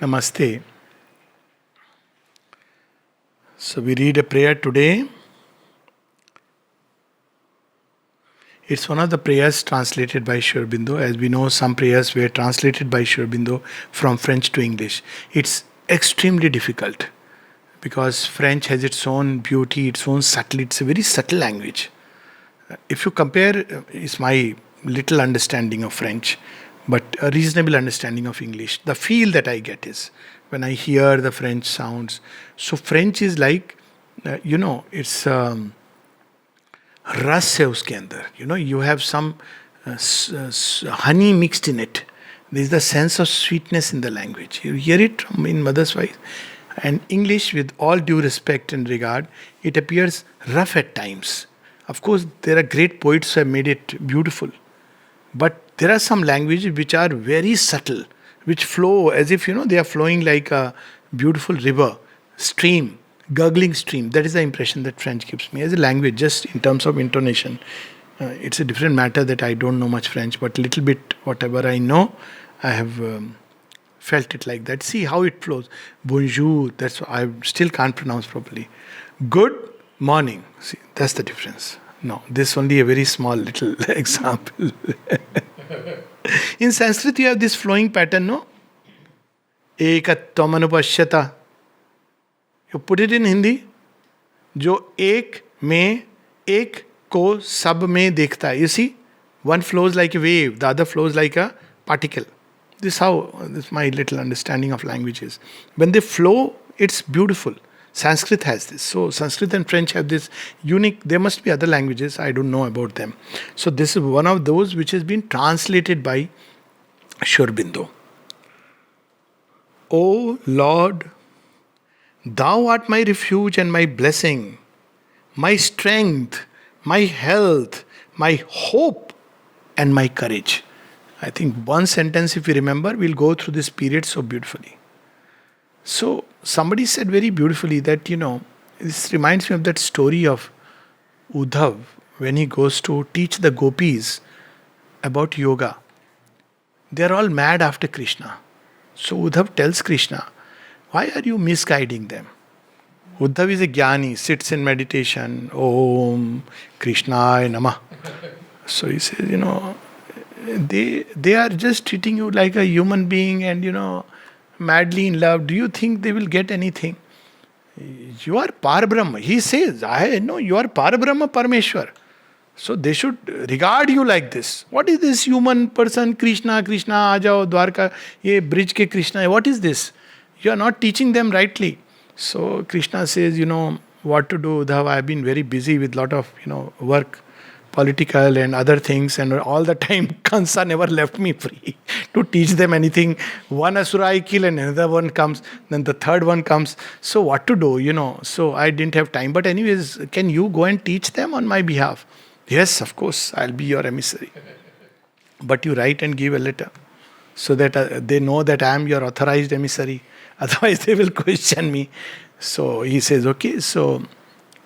Namaste. So we read a prayer today. It's one of the prayers translated by Sri Aurobindo. As we know, some prayers were translated by Sri Aurobindo from French to English. It's extremely difficult because French has its own beauty, its own subtlety. It's a very subtle language. If you compare, it's my little understanding of French, but a reasonable understanding of English. The feel that I get is when I hear the French sounds. So French is like, it's रस है उसके अंदर. You have some honey mixed in it. There is the sense of sweetness in the language. You hear it in mother's voice. And English, with all due respect and regard, it appears rough at times. Of course, there are great poets who have made it beautiful. But there are some languages which are very subtle, which flow as if, they are flowing like a beautiful river, stream, gurgling stream. That is the impression that French gives me as a language, just in terms of intonation. It's a different matter that I don't know much French, but little bit, whatever I know, I have felt it like that. See how it flows. Bonjour, that's what I still can't pronounce properly. Good morning. See, that's the difference. No, this only a very small little example. In Sanskrit, you have this flowing pattern, no? Ekatvam anupashyata. You put it in Hindi. Jo ek में एक को सब में देखता है. You see, one flows like a wave, the other flows like a particle. This is my little understanding of languages. When they flow, it's beautiful. Sanskrit has this. So Sanskrit and French have this unique. There must be other languages. I don't know about them. So this is one of those which has been translated by Sri Aurobindo. O Lord, Thou art my refuge and my blessing, my strength, my health, my hope, and my courage. I think one sentence, if you remember, we'll go through this period so beautifully. So, somebody said very beautifully that, this reminds me of that story of Uddhav when he goes to teach the gopis about yoga. They're all mad after Krishna. So, Uddhav tells Krishna, why are you misguiding them? Uddhav is a jnani, sits in meditation. Om Krishnaya Namah. So he says, they are just treating you like a human being and, madly in love. Do you think they will get anything? You are Parabrahma. He says, I know you are Parabrahma Parameshwar. So they should regard you like this. What is this human person? Krishna, Ajao, Dwarka, ye bridge ke Krishna. What is this? You are not teaching them rightly. So Krishna says, what to do, Uddhav. I have been very busy with lot of, work, political and other things, and all the time Kansa never left me free to teach them anything. One asura I kill and another one comes, then the third one comes. So what to do, So I didn't have time. But anyways, can you go and teach them on my behalf? Yes, of course, I'll be your emissary. But you write and give a letter so that they know that I am your authorized emissary. Otherwise, they will question me. So he says, okay. So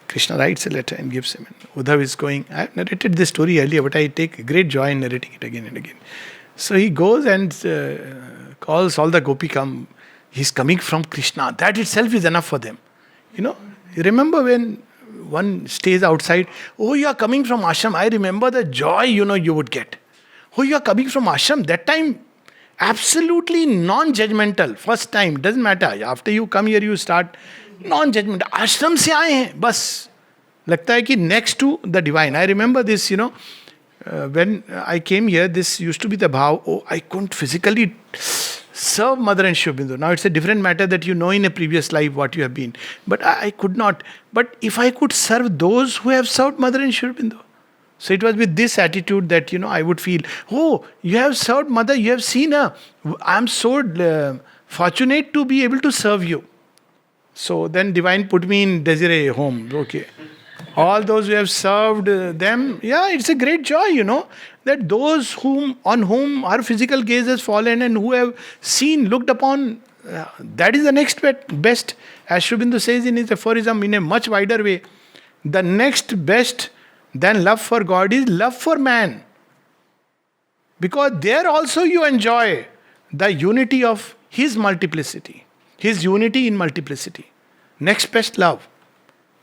Krishna writes a letter and gives him. Uddhav is going. I have narrated this story earlier, but I take great joy in narrating it again and again. So he goes and calls all the gopi come. He's coming from Krishna. That itself is enough for them. You remember when one stays outside, oh, you are coming from ashram. I remember the joy, you would get. Oh, you are coming from ashram. That time, absolutely non-judgmental. First time, doesn't matter. After you come here, you start non-judgmental. Ashram se aaye hain, bas. Lagta hai ki next to the divine. I remember this, when I came here, this used to be the bhav. Oh, I couldn't physically serve Mother and Sri Aurobindo. Now it's a different matter that you know in a previous life what you have been. But I could not. But if I could serve those who have served Mother and Sri Aurobindo. So it was with this attitude that, I would feel, oh, you have served Mother, you have seen her. I'm so fortunate to be able to serve you. So then Divine put me in Desiree home. Okay. All those who have served them, it's a great joy, that those on whom our physical gaze has fallen and who have seen, looked upon, that is the next best. As Sri Aurobindo says in his aphorism in a much wider way, the next best than love for God is love for man. Because there also you enjoy the unity of His multiplicity, His unity in multiplicity. Next best love.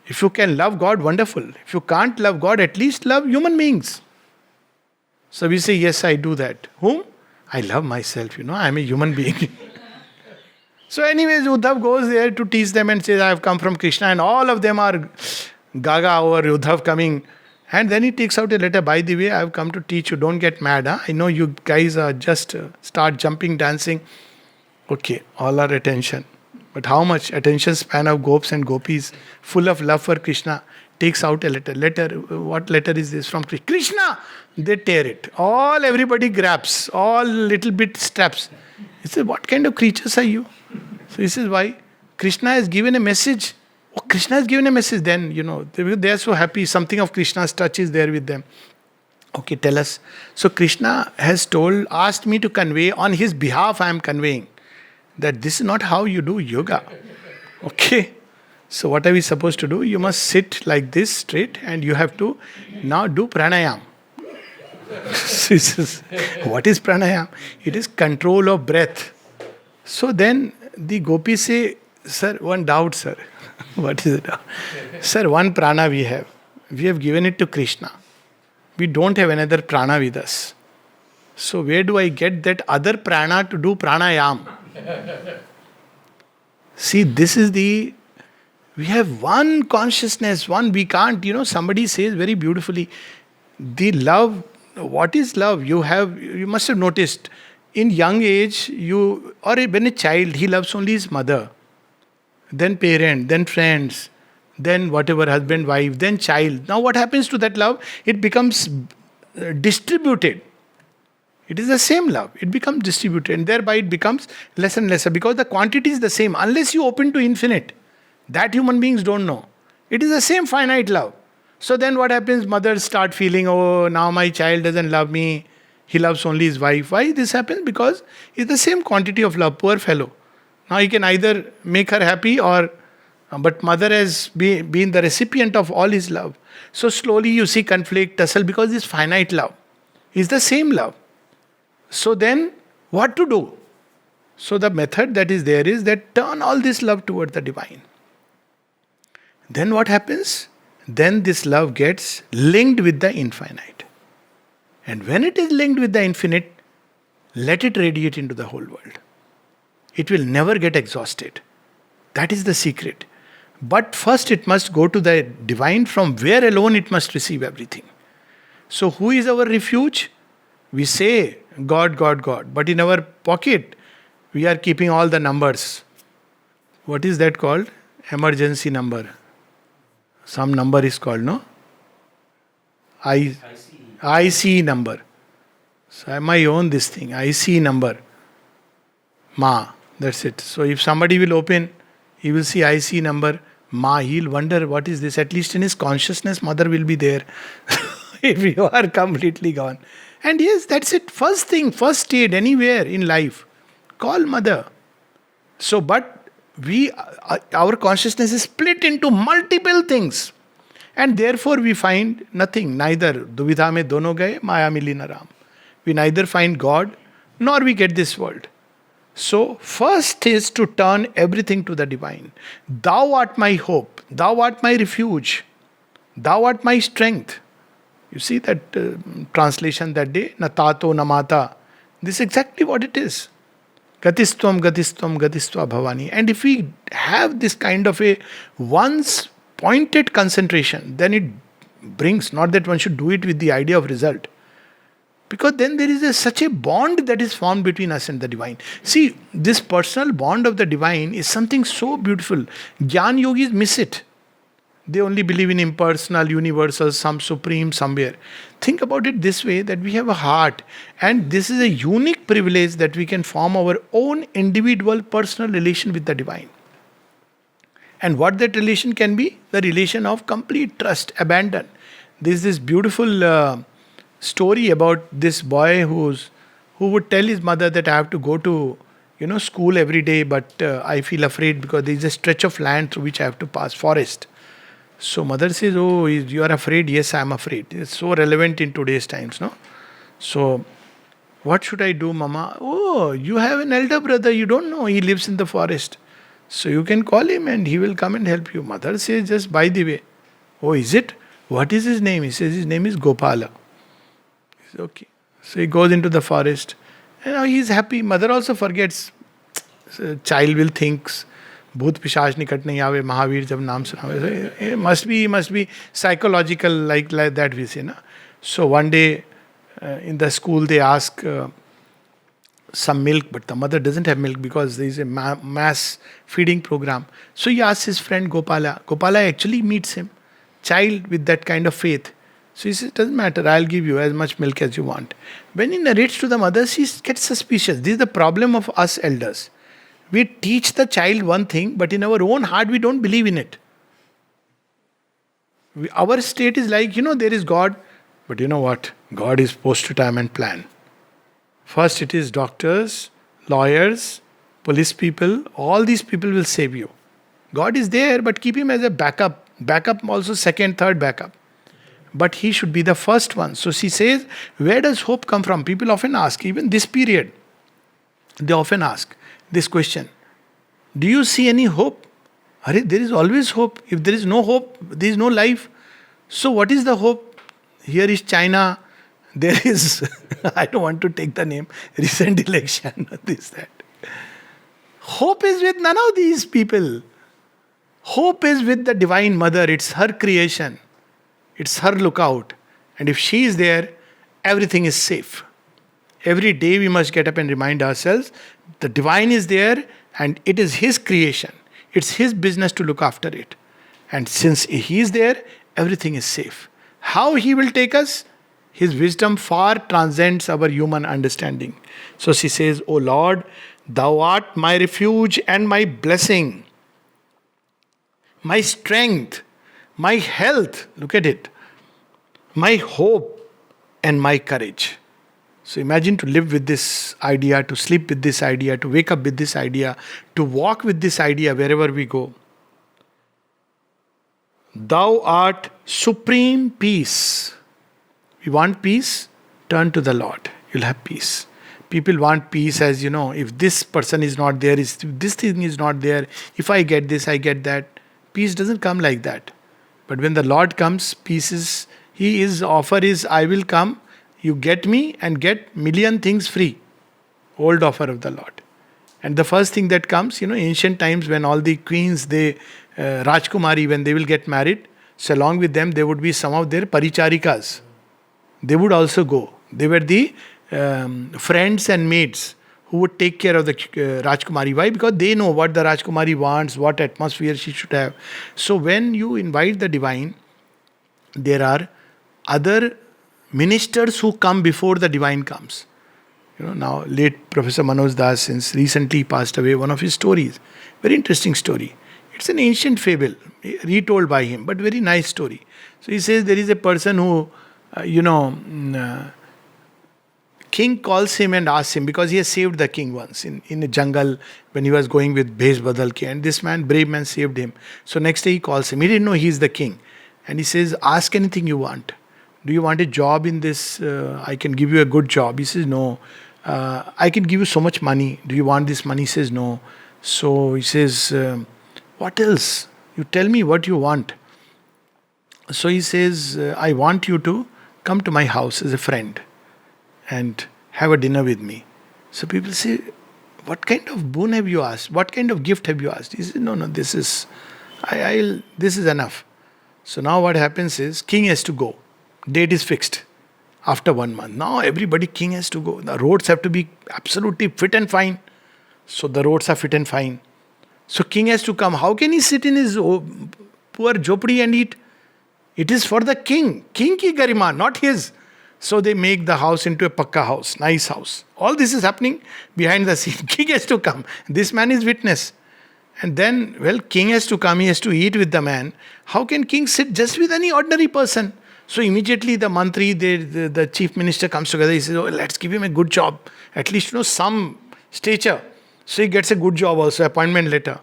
If you can love God, wonderful. If you can't love God, at least love human beings. So we say, yes, I do that. Whom? I love myself, I am a human being. So anyways, Uddhav goes there to teach them and says, I have come from Krishna, and all of them are gaga over Uddhav coming. And then he takes out a letter, by the way, I have come to teach you, don't get mad. I know you guys are just start jumping, dancing. Okay, all our attention. But how much attention span of gopis and gopis, full of love for Krishna, takes out a letter. What letter is this from Krishna? They tear it. Everybody grabs, all little bit straps. He says, what kind of creatures are you? So this is why Krishna has given a message. Oh, Krishna has given a message. Then, they are so happy. Something of Krishna's touch is there with them. Okay, tell us. So Krishna has asked me to convey, on his behalf I am conveying, that this is not how you do yoga. Okay. So what are we supposed to do? You must sit like this straight, and you have to now do pranayam. What is pranayam? It is control of breath. So then the gopis say, sir, one doubt, sir. What is it? Sir, one prana we have. We have given it to Krishna. We don't have another prana with us. So where do I get that other prana to do pranayam? See, we have one consciousness, we can't, somebody says very beautifully, the love, what is love? You must have noticed, in young age, or when a child, he loves only his mother, then parent, then friends, then whatever, husband, wife, then child. Now what happens to that love? It becomes distributed. It is the same love. It becomes distributed, and thereby it becomes less and lesser, because the quantity is the same. Unless you open to infinite, that human beings don't know. It is the same finite love. So then what happens? Mothers start feeling, oh, now my child doesn't love me. He loves only his wife. Why this happens? Because it's the same quantity of love. Poor fellow. Now he can either make her happy but mother has been the recipient of all his love. So slowly you see conflict, tussle, because this finite love is the same love. So then, what to do? So the method that is there is that turn all this love toward the divine. Then what happens? Then this love gets linked with the infinite. And when it is linked with the infinite, let it radiate into the whole world. It will never get exhausted. That is the secret. But first it must go to the divine, from where alone it must receive everything. So who is our refuge? We say, God, God, God. But in our pocket, we are keeping all the numbers. What is that called? Emergency number. Some number is called, no? IC number. So I might own this thing. IC number. Ma. That's it. So if somebody will open, he will see IC number. Ma. He'll wonder, what is this? At least in his consciousness, mother will be there. If you are completely gone. And yes, that's it. First thing, first state anywhere in life. Call mother. So, but our consciousness is split into multiple things. And therefore we find nothing. Neither duvidha mein dono gaye, maya mili na ram. We neither find God, nor we get this world. So, first is to turn everything to the divine. Thou art my hope. Thou art my refuge. Thou art my strength. You see that translation that day? Na tato na mata. This is exactly what it is. Gatistvam, gatistvam, gatistva bhavani. And if we have this kind of a once pointed concentration, then it brings, not that one should do it with the idea of result. Because then there is such a bond that is formed between us and the divine. See, this personal bond of the divine is something so beautiful. Jnana yogis miss it. They only believe in impersonal, universal, some supreme, somewhere. Think about it this way, that we have a heart, and this is a unique privilege that we can form our own individual personal relation with the divine. And what that relation can be? The relation of complete trust, abandon. There is this beautiful story about this boy who would tell his mother that I have to go to school every day, but I feel afraid because there is a stretch of land through which I have to pass, forest. So mother says, oh, you are afraid? Yes, I am afraid. It's so relevant in today's times, no? So What should I do, Mama? Oh, you have an elder brother. You don't know. He lives in the forest. So you can call him and he will come and help you. Mother says, just by the way. Oh, is it? What is his name? He says, his name is Gopala. He says, okay. So he goes into the forest. And now he is happy. Mother also forgets. So child will think, Bhoot Pishach nikat nahi aave, Mahavir jab naam sunaave. So it must be psychological like that we say. Na? So one day in the school they ask some milk, but the mother doesn't have milk because there is a mass feeding program. So he asks his friend Gopala. Gopala actually meets him. Child with that kind of faith. So he says, doesn't matter, I'll give you as much milk as you want. When he narrates to the mother, she gets suspicious. This is the problem of us elders. We teach the child one thing, but in our own heart we don't believe in it. Our state is like, there is God, but you know what? God is post to time and plan. First it is doctors, lawyers, police people, all these people will save you. God is there, but keep him as a backup. Backup also second, third backup. But he should be the first one. So she says, where does hope come from? People often ask, even this period, they often ask this question. Do you see any hope? There is always hope. If there is no hope, there is no life. So what is the hope? Here is China. There is, I don't want to take the name, recent election, this, that. Hope is with none of these people. Hope is with the Divine Mother. It's her creation. It's her lookout. And if she is there, everything is safe. Every day we must get up and remind ourselves the Divine is there and it is His creation. It's His business to look after it. And since He is there, everything is safe. How He will take us? His wisdom far transcends our human understanding. So she says, O Lord, Thou art my refuge and my blessing, my strength, my health, look at it, my hope and my courage. So imagine to live with this idea, to sleep with this idea, to wake up with this idea, to walk with this idea wherever we go. Thou art supreme peace. You want peace? Turn to the Lord. You'll have peace. People want peace as, if this person is not there, if this thing is not there, if I get this, I get that. Peace doesn't come like that. But when the Lord comes, peace is, His offer is, I will come, you get me and get million things free. Old offer of the Lord. And the first thing that comes, ancient times when all the queens, Rajkumari, when they will get married, so along with them, there would be some of their paricharikas. They would also go. They were the friends and maids who would take care of the Rajkumari. Why? Because they know what the Rajkumari wants, what atmosphere she should have. So when you invite the Divine, there are other ministers who come before the Divine comes. Now late Professor Manoj Das, since recently passed away, one of his stories, very interesting story. It's an ancient fable, retold by him, but very nice story. So he says there is a person who, king calls him and asks him, because he has saved the king once in a jungle when he was going with Bhesh Badal ke, and this man, brave man, saved him. So next day he calls him. He didn't know he is the king. And he says, ask anything you want. Do you want a job in this? I can give you a good job. He says, no. I can give you so much money. Do you want this money? He says, no. So he says, what else? You tell me what you want. So he says, I want you to come to my house as a friend and have a dinner with me. So people say, what kind of boon have you asked? What kind of gift have you asked? He says, no, this is enough. So now what happens is, king has to go. Date is fixed after 1 month. Now king has to go. The roads have to be absolutely fit and fine. So the roads are fit and fine. So king has to come. How can he sit in his poor jhopdi and eat? It is for the king. King ki garima, not his. So they make the house into a pakka house, nice house. All this is happening behind the scene. King has to come. This man is witness. And then, king has to come, he has to eat with the man. How can king sit just with any ordinary person? So immediately the mantri, the chief minister comes together. He says, let's give him a good job. At least, some stature. So he gets a good job also, appointment letter.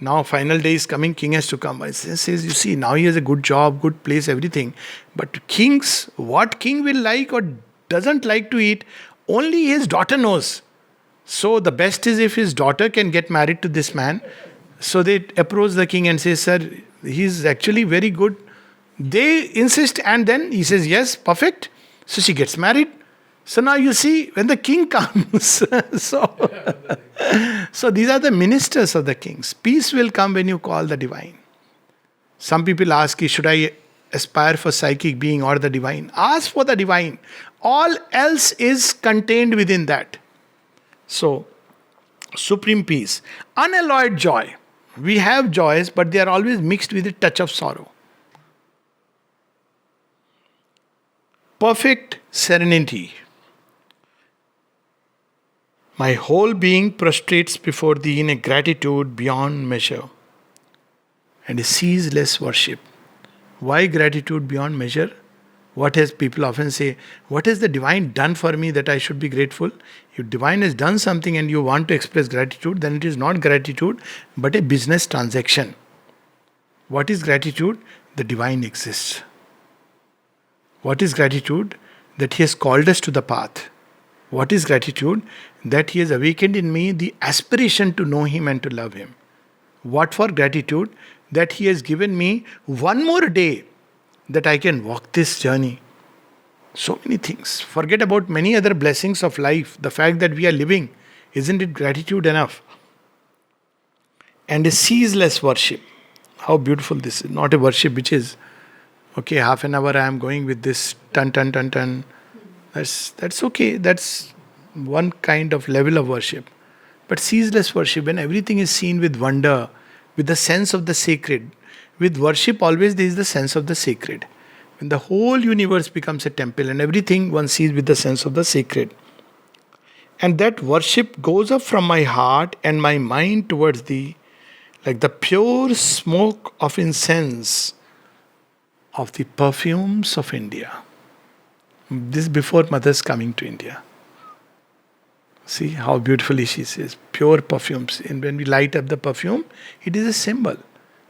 Now final day is coming, king has to come. He says, you see, now he has a good job, good place, everything. But kings, what king will like or doesn't like to eat, Only his daughter knows. So the best is if his daughter can get married to this man. So they approach the king and say, sir, he's actually very good. They insist, and then he says, yes, perfect. So she gets married. So now you see, when the king comes, so these are the ministers of the kings. Peace will come when you call the divine. Some people ask, should I aspire for psychic being or the divine? Ask for the divine. All else is contained within that. So, supreme peace. Unalloyed joy. We have joys, but they are always mixed with a touch of sorrow. Perfect serenity. My whole being prostrates before thee in a gratitude beyond measure and a ceaseless worship. Why gratitude beyond measure? What has people often say, what has the divine done for me that I should be grateful? If divine has done something and you want to express gratitude, then it is not gratitude but a business transaction. What is gratitude? The divine exists. What is gratitude? That he has called us to the path. What is gratitude? That he has awakened in me the aspiration to know him and to love him. What for gratitude? That he has given me one more day that I can walk this journey. So many things. Forget about many other blessings of life. The fact that we are living, isn't it gratitude enough? And a ceaseless worship. How beautiful this is. Not a worship which is, okay, half an hour I am going with this ton. That's okay. That's one kind of level of worship. But ceaseless worship, when everything is seen with wonder, with the sense of the sacred. With worship, always there is the sense of the sacred. When the whole universe becomes a temple and everything one sees with the sense of the sacred. And that worship goes up from my heart and my mind towards thee, like the pure smoke of incense of the perfumes of India. This before mother's coming to India. See how beautifully she says, pure perfumes. And when we light up the perfume, it is a symbol.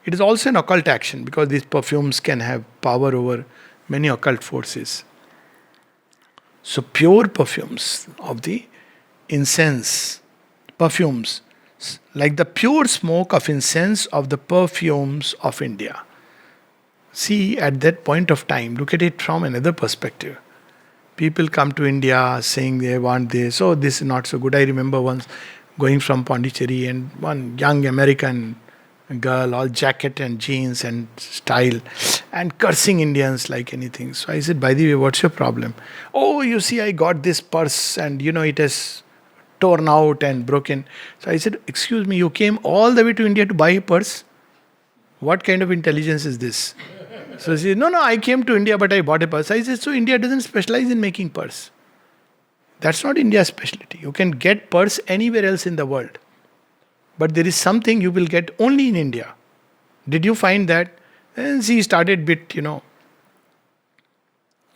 It is also an occult action because these perfumes can have power over many occult forces. So pure perfumes of the incense, perfumes, like the pure smoke of incense of the perfumes of India. See, at that point of time, look at it from another perspective. People come to India saying they want this, oh, this is not so good. I remember once going from Pondicherry and one young American girl, all jacket and jeans and style, and cursing Indians like anything. So I said, by the way, what's your problem? Oh, you see, I got this purse and it has torn out and broken. So I said, excuse me, you came all the way to India to buy a purse? What kind of intelligence is this? So she said, no, I came to India but I bought a purse. I said, so India doesn't specialize in making purse. That's not India's specialty. You can get purse anywhere else in the world. But there is something you will get only in India. Did you find that? And she started bit,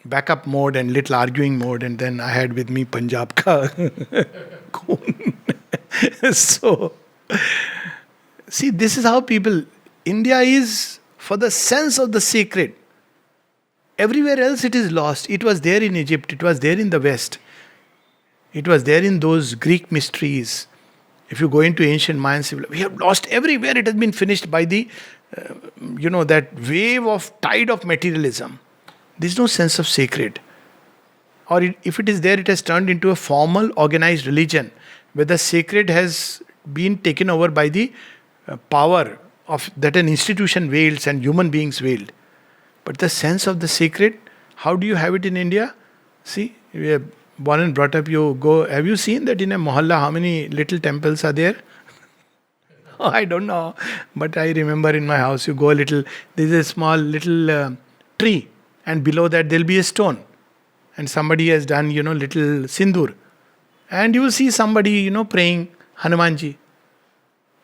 backup mode and little arguing mode, and then I had with me Punjab ka Khoon. So, see, this is how people, India is for the sense of the sacred. Everywhere else it is lost. It was there in Egypt, it was there in the West. It was there in those Greek mysteries. If you go into ancient Mayan civilization, we have lost everywhere. It has been finished by the, that wave of tide of materialism. There is no sense of sacred. Or if it is there, it has turned into a formal, organized religion where the sacred has been taken over by the power of that an institution wields and human beings wield. But the sense of the sacred, how do you have it in India? See, we have born and brought up, you go, have you seen that in a mohalla how many little temples are there? Oh, I don't know, but I remember in my house you go a little, there is a small little tree and below that there will be a stone and somebody has done little sindoor and you will see somebody praying Hanumanji.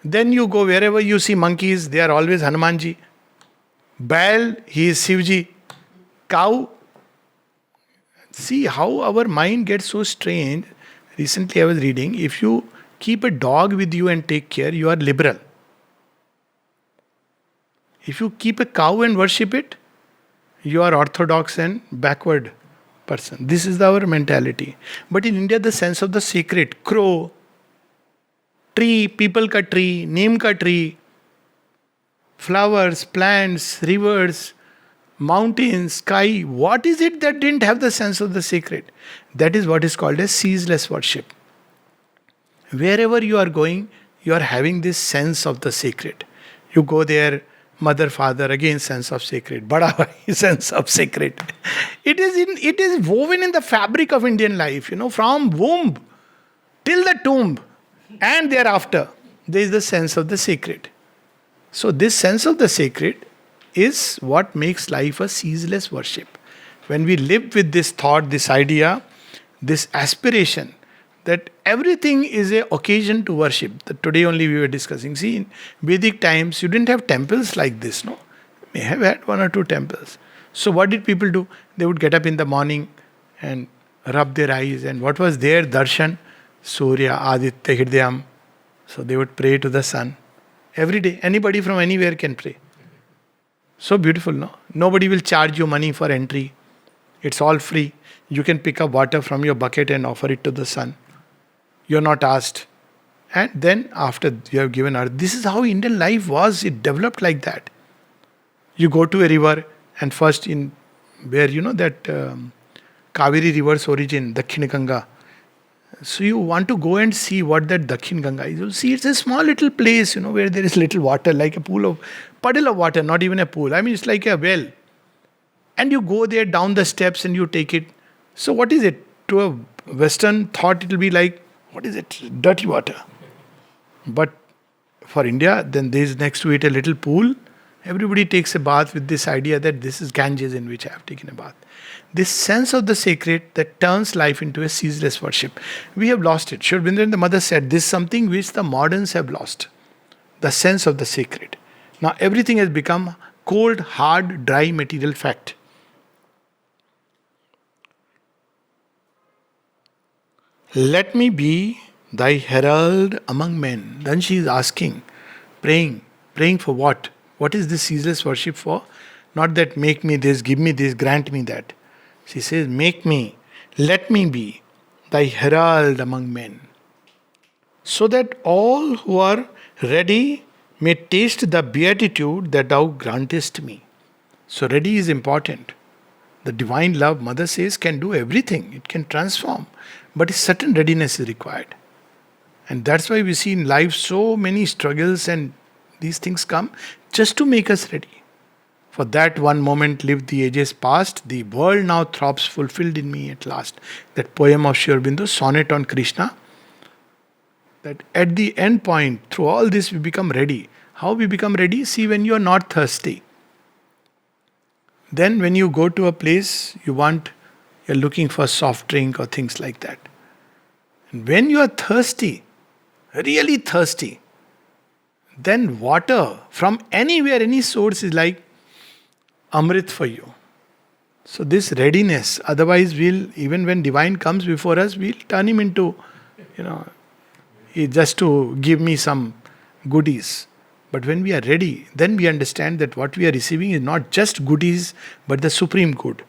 Then you go wherever you see monkeys, they are always Hanumanji. Baal, he is Shivji. Cow. See how our mind gets so strange. Recently I was reading, if you keep a dog with you and take care, you are liberal. If you keep a cow and worship it, you are orthodox and backward person. This is our mentality. But in India, the sense of the sacred, crow, tree, people ka tree, neem ka tree, flowers, plants, rivers, mountains, sky. What is it that didn't have the sense of the sacred? That is what is called as ceaseless worship. Wherever you are going, you are having this sense of the sacred. You go there, mother, father, again sense of sacred. Bada bhai, sense of sacred. It is woven in the fabric of Indian life, from womb till the tomb, and thereafter there is the sense of the sacred. So this sense of the sacred is what makes life a ceaseless worship. When we live with this thought, this idea, this aspiration that everything is an occasion to worship. That today only we were discussing. See, in Vedic times, you didn't have temples like this, no? May have had one or two temples. So what did people do? They would get up in the morning and rub their eyes. And what was their darshan? Surya, Aditya, Hridayam. So they would pray to the sun. Every day, anybody from anywhere can pray. So beautiful, no? Nobody will charge you money for entry. It's all free. You can pick up water from your bucket and offer it to the sun. You're not asked. And then after you have given earth, this is how Indian life was. It developed like that. You go to a river and first in where that Kaveri river's origin, Dakhin Ganga. So you want to go and see what that Dakhin Ganga is. You'll see it's a small little place, where there is little water, like a puddle of water, not even a pool. I mean, it's like a well. And you go there down the steps and you take it. So what is it? To a Western thought, it will be like, what is it? Dirty water. But for India, then there is next to it a little pool. Everybody takes a bath with this idea that this is Ganges in which I have taken a bath. This sense of the sacred that turns life into a ceaseless worship. We have lost it. Sri Aurobindo and the mother said, this is something which the moderns have lost. The sense of the sacred. Now everything has become cold, hard, dry material fact. Let me be thy herald among men. Then she is asking, praying. Praying for what? What is this ceaseless worship for? Not that make me this, give me this, grant me that. She says, make me, let me be thy herald among men. So that all who are ready may taste the beatitude that thou grantest me. So ready is important. The divine love, mother says, can do everything. It can transform. But a certain readiness is required. And that's why we see in life so many struggles and these things come just to make us ready. For that one moment lived the ages past, the world now throbs fulfilled in me at last. That poem of Sri Aurobindo, Sonnet on Krishna, that at the end point, through all this we become ready. How we become ready? See, when you are not thirsty. Then when you go to a place, you're looking for soft drink or things like that. And when you are thirsty, really thirsty, then water from anywhere, any source is like Amrit for you. So this readiness, otherwise even when divine comes before us, we'll turn him into, just to give me some goodies. But when we are ready, then we understand that what we are receiving is not just goodies, but the supreme good.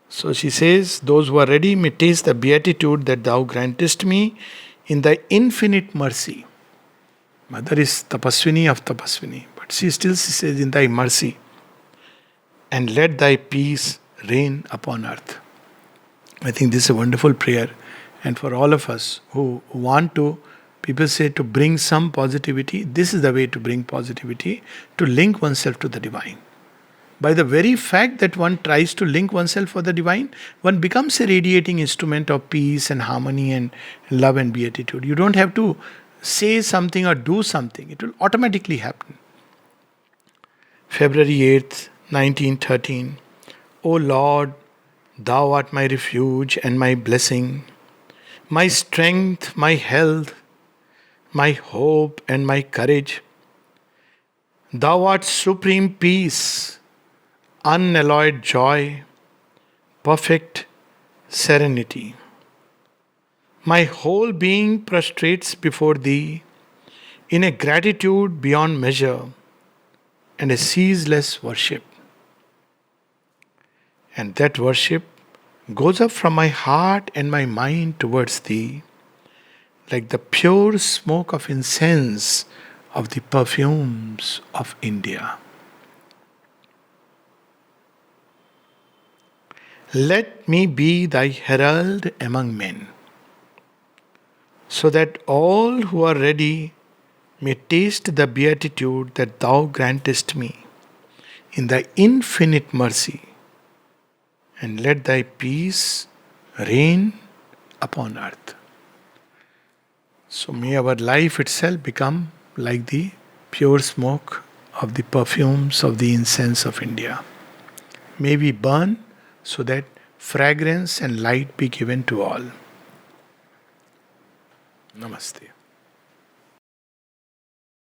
So she says, those who are ready may taste the beatitude that thou grantest me in thy infinite mercy. Mother is tapaswini of tapaswini, but she says, in thy mercy. And let thy peace reign upon earth. I think this is a wonderful prayer. And for all of us who want to, people say to bring some positivity, this is the way to bring positivity, to link oneself to the divine. By the very fact that one tries to link oneself with the divine, one becomes a radiating instrument of peace and harmony and love and beatitude. You don't have to say something or do something. It will automatically happen. February 8th, 1913. O Lord, thou art my refuge and my blessing, my strength, my health, my hope and my courage. Thou art supreme peace, unalloyed joy, perfect serenity. My whole being prostrates before thee in a gratitude beyond measure and a ceaseless worship. And that worship goes up from my heart and my mind towards Thee, like the pure smoke of incense of the perfumes of India. Let me be Thy herald among men, so that all who are ready may taste the beatitude that Thou grantest me in Thy infinite mercy, and let Thy peace reign upon earth. So may our life itself become like the pure smoke of the perfumes of the incense of India. May we burn so that fragrance and light be given to all. Namaste.